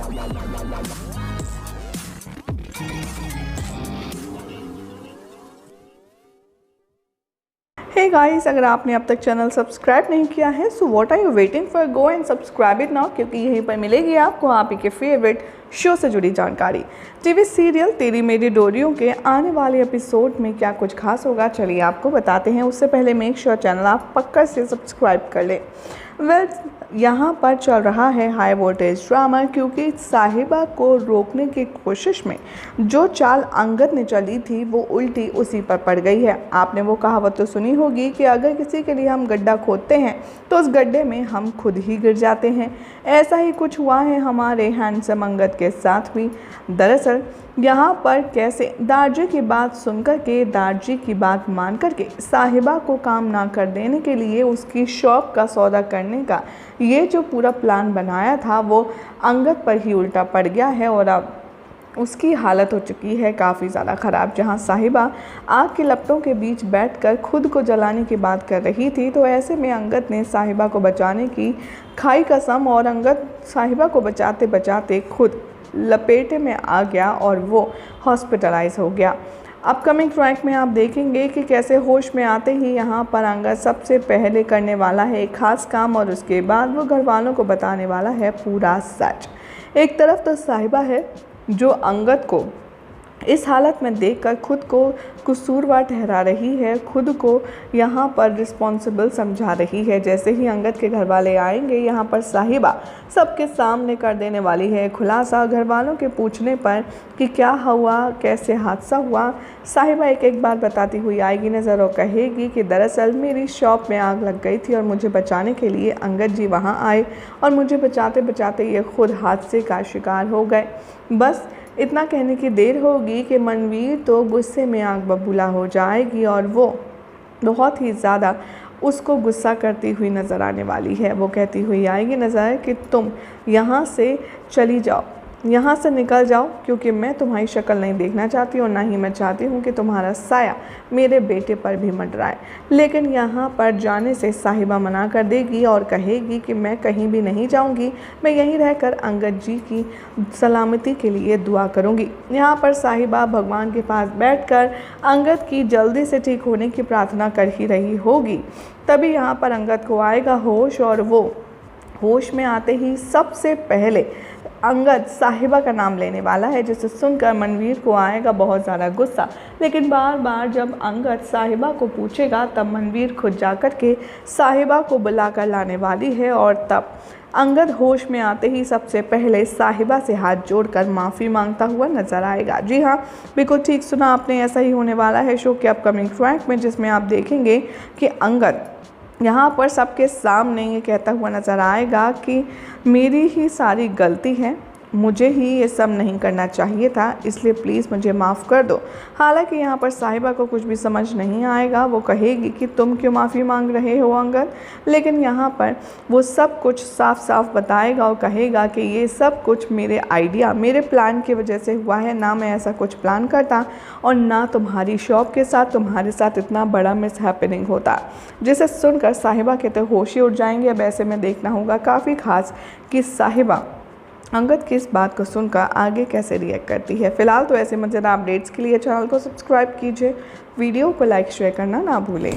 Hey guys, अगर आपने अब तक चैनल सब्सक्राइब नहीं किया है so what are you waiting for, go and subscribe it now, क्योंकि यहीं पर मिलेगी आपको आप ही के फेवरेट शो से जुड़ी जानकारी। टीवी सीरियल तेरी मेरी डोरियों के आने वाले एपिसोड में क्या कुछ खास होगा, चलिए आपको बताते हैं। उससे पहले मेक श्योर चैनल आप पक्का से सब्सक्राइब कर लें। वेल, यहाँ पर चल रहा है हाई वोल्टेज ड्रामा, क्योंकि साहिबा को रोकने की कोशिश में जो चाल अंगद ने चली थी वो उल्टी उसी पर पड़ गई है। आपने वो कहावत तो सुनी होगी कि अगर किसी के लिए हम गड्ढा खोदते हैं तो उस गड्ढे में हम खुद ही गिर जाते हैं। ऐसा ही कुछ हुआ है हमारे हैंडसम अंगद के साथ भी। दरअसल यहाँ पर कैसे दारजी की बात सुनकर के, दारजी की बात मान कर के साहिबा को काम ना कर देने के लिए उसकी शॉप का सौदा करने का ये जो पूरा प्लान बनाया था वो अंगद पर ही उल्टा पड़ गया है और अब उसकी हालत हो चुकी है काफ़ी ज़्यादा ख़राब। जहां साहिबा आग के लपटों के बीच बैठकर खुद को जलाने की बात कर रही थी, तो ऐसे में अंगद ने साहिबा को बचाने की खाई कसम और अंगद साहिबा को बचाते बचाते खुद लपेटे में आ गया और वो हॉस्पिटलाइज हो गया। अपकमिंग ट्रैक में आप देखेंगे कि कैसे होश में आते ही यहाँ पर अंगद सबसे पहले करने वाला है एक खास काम और उसके बाद वो घर वालों को बताने वाला है पूरा सच। एक तरफ तो साहिबा है जो अंगद को इस हालत में देखकर खुद को कसूरवार ठहरा रही है, खुद को यहाँ पर रिस्पॉन्सिबल समझा रही है। जैसे ही अंगद के घर वाले आएंगे यहाँ पर साहिबा सबके सामने कर देने वाली है खुलासा। घर वालों के पूछने पर कि क्या हुआ, कैसे हादसा हुआ, साहिबा एक एक बात बताती हुई आएगी नज़र और कहेगी कि दरअसल मेरी शॉप में आग लग गई थी और मुझे बचाने के लिए अंगद जी वहाँ आए और मुझे बचाते बचाते ये खुद हादसे का शिकार हो गए। बस इतना कहने की देर होगी कि मनवीर तो गुस्से में आग बबूला हो जाएगी और वो बहुत ही ज़्यादा उसको गुस्सा करती हुई नज़र आने वाली है। वो कहती हुई आएगी नज़र कि तुम यहाँ से चली जाओ, यहाँ से निकल जाओ, क्योंकि मैं तुम्हारी शक्ल नहीं देखना चाहती और ना ही मैं चाहती हूँ कि तुम्हारा साया मेरे बेटे पर भी मंडराए। लेकिन यहाँ पर जाने से साहिबा मना कर देगी और कहेगी कि मैं कहीं भी नहीं जाऊँगी, मैं यहीं रहकर अंगद जी की सलामती के लिए दुआ करूँगी। यहाँ पर साहिबा भगवान के पास बैठकर अंगद की जल्दी से ठीक होने की प्रार्थना कर ही रही होगी। तभी यहाँ पर अंगद को आएगा होश और वो होश में आते ही सबसे पहले अंगद साहिबा का नाम लेने वाला है, जिसे सुनकर मनवीर को आएगा बहुत ज़्यादा गुस्सा। लेकिन बार बार जब अंगद साहिबा को पूछेगा तब मनवीर खुद जाकर के साहिबा को बुलाकर लाने वाली है और तब अंगद होश में आते ही सबसे पहले साहिबा से हाथ जोड़कर माफ़ी मांगता हुआ नजर आएगा। जी हाँ, बिल्कुल ठीक सुना आपने, ऐसा ही होने वाला है शो के अपकमिंग ट्रैक में, जिसमें आप देखेंगे कि अंगद यहाँ पर सबके सामने ये कहता हुआ नज़र आएगा कि मेरी ही सारी गलती है, मुझे ही ये सब नहीं करना चाहिए था, इसलिए प्लीज़ मुझे माफ़ कर दो। हालांकि यहाँ पर साहिबा को कुछ भी समझ नहीं आएगा, वो कहेगी कि तुम क्यों माफ़ी मांग रहे हो अंगद, लेकिन यहाँ पर वो सब कुछ साफ साफ बताएगा और कहेगा कि ये सब कुछ मेरे आइडिया, मेरे प्लान की वजह से हुआ है, ना मैं ऐसा कुछ प्लान करता और ना तुम्हारी शॉप के साथ तुम्हारे साथ इतना बड़ा मिस हैपनिंग होता। जिसे सुनकर साहिबा के तो होश ही उड़ जाएंगे। अब ऐसे में देखना होगा काफ़ी खास कि साहिबा अंगद की इस बात को सुनकर आगे कैसे रिएक्ट करती है। फिलहाल तो ऐसे मज़ेदार अपडेट्स के लिए चैनल को सब्सक्राइब कीजिए, वीडियो को लाइक शेयर करना ना भूलें।